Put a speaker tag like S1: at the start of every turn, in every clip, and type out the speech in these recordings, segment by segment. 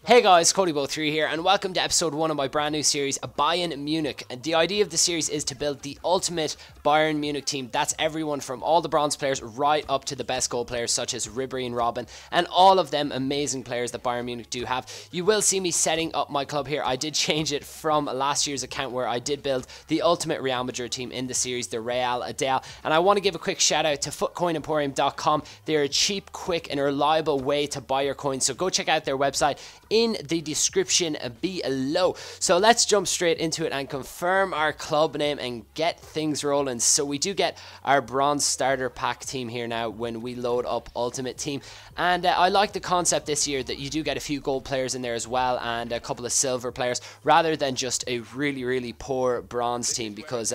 S1: Hey guys, Cody3 here, and welcome to episode 1 of my brand new series, Buyin Munich. And the idea of the series is to build the ultimate Bayern Munich team. That's everyone from all the bronze players right up to the best goal players such as Ribery and Robin, and all of them amazing players that Bayern Munich do have. You will see me setting up my club here. I did change it from last year's account where I did build the ultimate Real Madrid team in the series, the Real Adele. And I want to give a quick shout out to footcoinemporium.com. They're a cheap, quick and reliable way to buy your coins, so go check out their website in the description below. So let's jump straight into it and confirm our club name and get things rolling. So we do get our bronze starter pack team here now when we load up Ultimate Team, and I like the concept this year that you do get a few gold players in there as well and a couple of silver players rather than just a really poor bronze team, because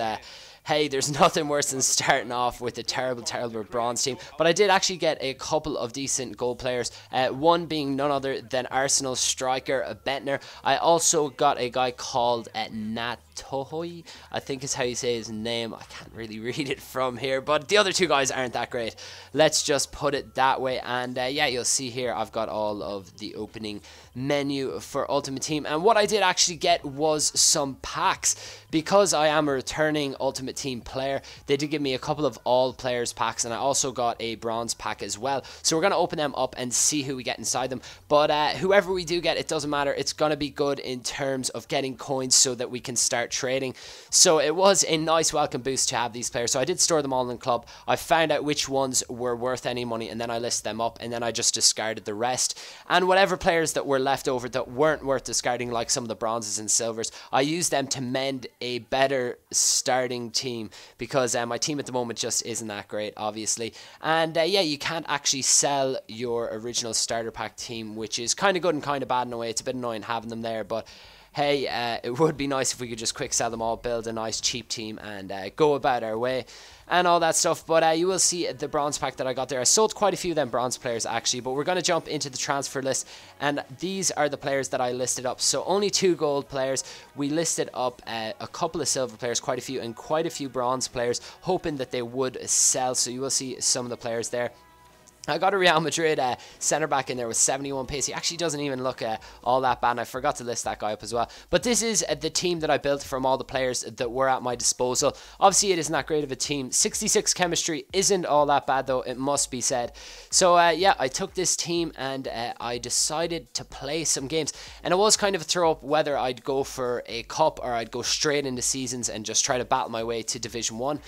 S1: hey, there's nothing worse than starting off with a terrible bronze team. But I did actually get a couple of decent gold players, one being none other than Arsenal striker Bentner. I also got a guy called Natohoy, I think is how you say his name. I can't really read it from here, but the other two guys aren't that great. Let's just put it that way. And yeah, you'll see here I've got all of the opening menu for Ultimate Team. And what I did actually get was some packs, because I am a returning Ultimate Team player. They did give me a couple of all players packs, and I also got a bronze pack as well. So we're going to open them up and see who we get inside them. But whoever we do get, it doesn't matter. It's going to be good in terms of getting coins so that we can start trading. So it was a nice welcome boost to have these players. So I did store them all in club. I found out which ones were worth any money, and then I listed them up, and then I just discarded the rest. And whatever players that were left over that weren't worth discarding, like some of the bronzes and silvers, I used them to mend a better starting team, because my team at the moment just isn't that great, obviously. And yeah, you can't actually sell your original starter pack team, which is kind of good and kind of bad in a way. It's a bit annoying having them there, but hey, it would be nice if we could just quick sell them all, build a nice cheap team, and go about our way and all that stuff. But you will see the bronze pack that I got there. I sold quite a few of them bronze players actually, but we're going to jump into the transfer list, and these are the players that I listed up. So only 2 gold players. We listed up a couple of silver players, quite a few, and quite a few bronze players, hoping that they would sell. So you will see some of the players there. I got a Real Madrid centre back in there with 71 pace. He actually doesn't even look all that bad, and I forgot to list that guy up as well. But this is the team that I built from all the players that were at my disposal. Obviously, it isn't that great of a team. 66 chemistry isn't all that bad, though, it must be said. So, yeah, I took this team and I decided to play some games. And it was kind of a throw-up whether I'd go for a cup or I'd go straight into seasons and just try to battle my way to Division 1.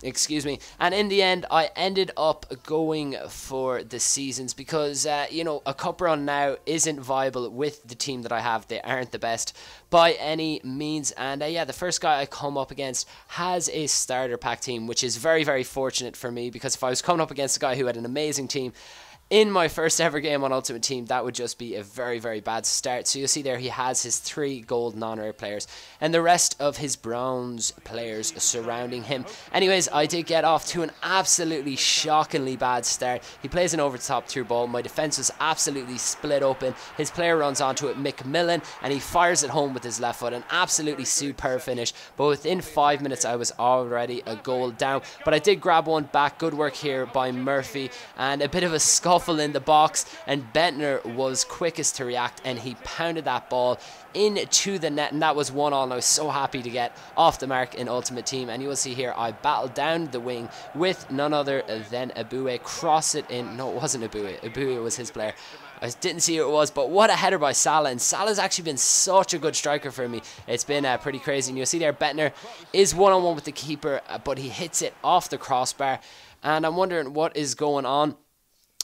S1: Excuse me. And in the end, I ended up going for the seasons because, you know, a cup run now isn't viable with the team that I have. They aren't the best by any means. And yeah, the first guy I come up against has a starter pack team, which is very fortunate for me, because if I was coming up against a guy who had an amazing team in my first ever game on Ultimate Team, that would just be a very bad start. So you'll see there he has his 3 gold non-rare players and the rest of his bronze players surrounding him. Anyways, I did get off to an absolutely shockingly bad start. He plays an over the top through ball. My defense was absolutely split open. His player runs onto it, McMillan, and he fires it home with his left foot. An absolutely superb finish. But within 5 minutes, I was already a goal down. But I did grab one back. Good work here by Murphy, and a bit of a scuffle in the box, and Bentner was quickest to react, and he pounded that ball into the net, and that was 1-1. And I was so happy to get off the mark in Ultimate Team. And you will see here I battled down the wing with none other than Abue, cross it in. No, it wasn't Abue was his player. I didn't see who it was, but what a header by Salah. And Salah's actually been such a good striker for me. It's been pretty crazy. And you'll see there Bentner is one-on-one with the keeper, but he hits it off the crossbar, and I'm wondering what is going on.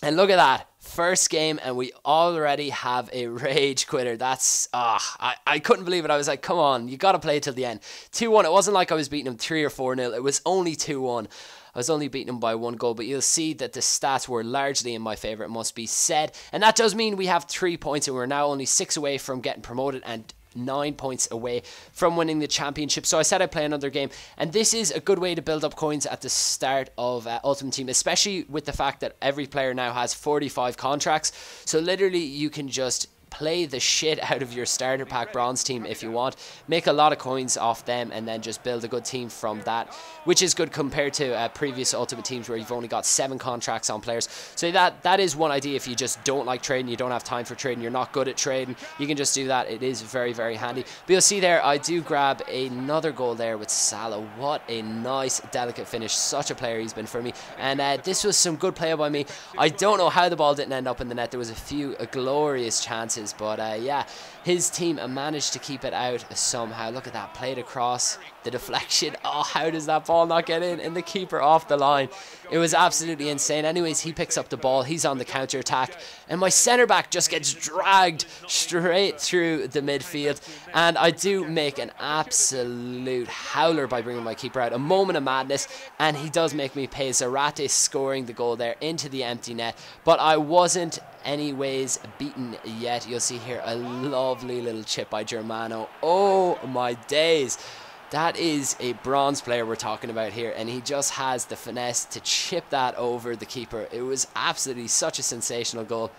S1: And look at that, first game and we already have a rage quitter. That's, I couldn't believe it. I was like, come on, you got to play till the end. 2-1, it wasn't like I was beating him 3 or 4-0, it was only 2-1. I was only beating him by 1 goal, but you'll see that the stats were largely in my favour, it must be said. And that does mean we have 3 points, and we're now only 6 away from getting promoted and 9 points away from winning the championship. So I said I'd play another game, and this is a good way to build up coins at the start of Ultimate Team, especially with the fact that every player now has 45 contracts. So literally you can just play the shit out of your starter pack bronze team if you want. Make a lot of coins off them and then just build a good team from that, which is good compared to previous Ultimate Teams where you've only got 7 contracts on players. So that is one idea. If you just don't like trading, you don't have time for trading, you're not good at trading, you can just do that. It is very, very handy. But you'll see there, I do grab another goal there with Salah. What a nice, delicate finish. Such a player he's been for me. And this was some good play by me. I don't know how the ball didn't end up in the net. There was a few glorious chances, but yeah, his team managed to keep it out somehow. Look at that, played across, the deflection. Oh, how does that ball not get in? And the keeper off the line. It was absolutely insane. Anyways, he picks up the ball. He's on the counter attack, and my centre back just gets dragged straight through the midfield. And I do make an absolute howler by bringing my keeper out. A moment of madness, and he does make me pay. Zarate scoring the goal there into the empty net, but I wasn't anyways beaten yet. You'll see here a lovely little chip by Germano. Oh my days. That is a bronze player we're talking about here, and he just has the finesse to chip that over the keeper. It was absolutely such a sensational goal.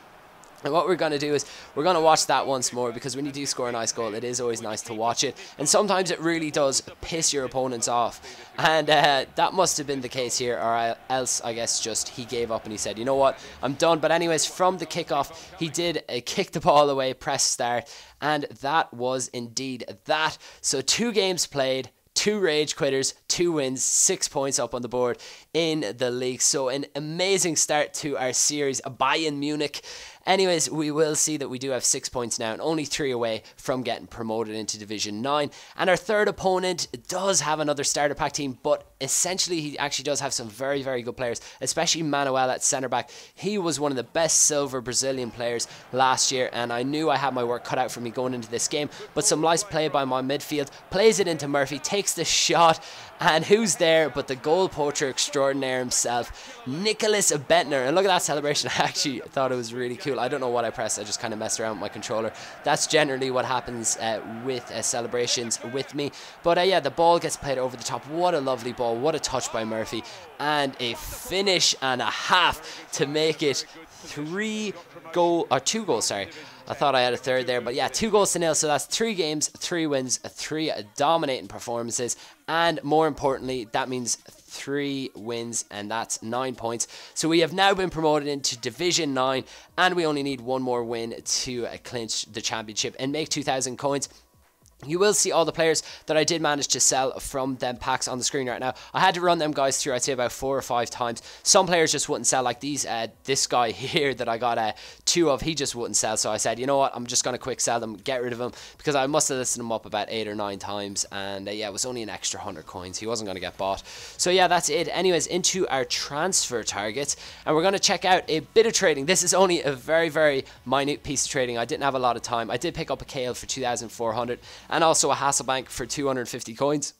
S1: And what we're going to do is we're going to watch that once more, because when you do score a nice goal, it is always nice to watch it. And sometimes it really does piss your opponents off. And that must have been the case here, or else I guess just he gave up and he said, you know what, I'm done. But anyways, from the kickoff, he did kick the ball away, press start. And that was indeed that. So 2 games played. 2 rage quitters, 2 wins, 6 points up on the board in the league. So an amazing start to our series, Buyin Munich. Anyways, we will see that we do have 6 points now and only 3 away from getting promoted into Division 9. And our third opponent does have another starter pack team, but essentially he actually does have some very, very good players, especially Manuel at centre back. He was one of the best silver Brazilian players last year, and I knew I had my work cut out for me going into this game. But some nice play by my midfield, plays it into Murphy, takes the shot, and who's there but the goal poacher extraordinaire himself, Nicholas Bentner. And look at that celebration. I actually thought it was really cool. I don't know what I pressed. I just kind of messed around with my controller. That's generally what happens with celebrations with me. But yeah, the ball gets played over the top. What a lovely ball. What a touch by Murphy. And a finish and a half to make it 2 goals, sorry. I thought I had a third there, but yeah, 2 goals to nil. So that's 3 games, 3 wins, 3 dominating performances, and more importantly, that means 3 wins, and that's 9 points. So we have now been promoted into Division 9, and we only need 1 more win to clinch the championship and make 2,000 coins. You will see all the players that I did manage to sell from them packs on the screen right now. I had to run them guys through, I'd say, about 4 or 5 times. Some players just wouldn't sell, like this guy here that I got 2 of, he just wouldn't sell. So I said, you know what, I'm just going to quick sell them, get rid of him, because I must have listed him up about 8 or 9 times. And yeah, it was only an extra 100 coins. He wasn't going to get bought. So yeah, that's it. Anyways, into our transfer targets. And we're going to check out a bit of trading. This is only a very, very minute piece of trading. I didn't have a lot of time. I did pick up a Kale for 2,400. And also a Hasselbank for 250 coins.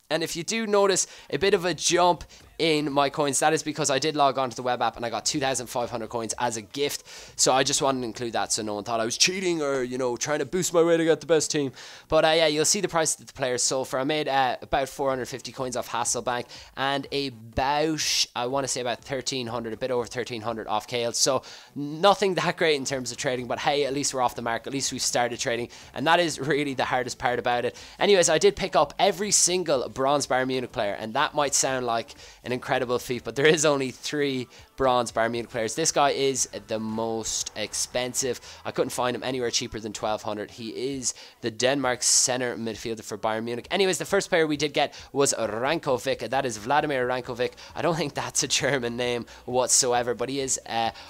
S1: And if you do notice a bit of a jump in my coins, that is because I did log on to the web app and I got 2,500 coins as a gift. So I just wanted to include that so no one thought I was cheating or, you know, trying to boost my way to get the best team. But yeah, you'll see the price that the players sold for. I made about 450 coins off Hasselbank and about, I want to say about 1,300, a bit over 1,300 off Kale. So nothing that great in terms of trading, but hey, at least we're off the mark. At least we've started trading, and that is really the hardest part about it. Anyways, I did pick up every single bronze Bayern Munich player, and that might sound like an incredible feat, but there is only 3 bronze Bayern Munich players. This guy is the most expensive. I couldn't find him anywhere cheaper than 1,200. He is the Denmark center midfielder for Bayern Munich. Anyways, the first player we did get was Rankovic. That is Vladimir Rankovic. I don't think that's a German name whatsoever, but he is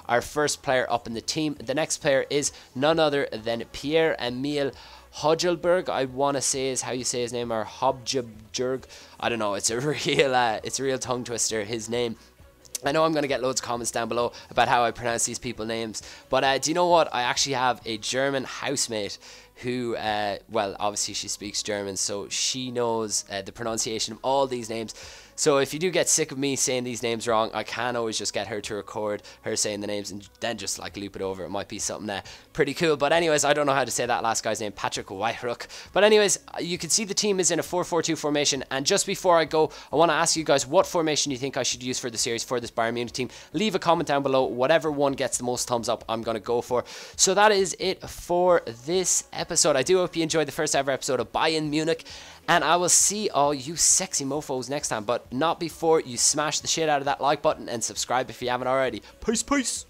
S1: our first player up in the team. The next player is none other than Pierre-Emile Hodgelberg, I want to say is how you say his name, or Hobjberg. I don't know. It's a real tongue twister, his name. I know I'm going to get loads of comments down below about how I pronounce these people's names, but do you know what? I actually have a German housemate who, well, obviously she speaks German, so she knows the pronunciation of all these names. So if you do get sick of me saying these names wrong, I can always just get her to record her saying the names and then just like loop it over. It might be something pretty cool. But anyways, I don't know how to say that last guy's name, Patrick Weihruck. But anyways, you can see the team is in a 4-4-2 formation. And just before I go, I want to ask you guys what formation you think I should use for the series for this Bayern Munich team. Leave a comment down below. Whatever one gets the most thumbs up, I'm going to go for. So that is it for this episode. I do hope you enjoyed the first ever episode of Buyin Munich. And I will see all you sexy mofos next time. But not before you smash the shit out of that like button and subscribe if you haven't already. Peace, peace.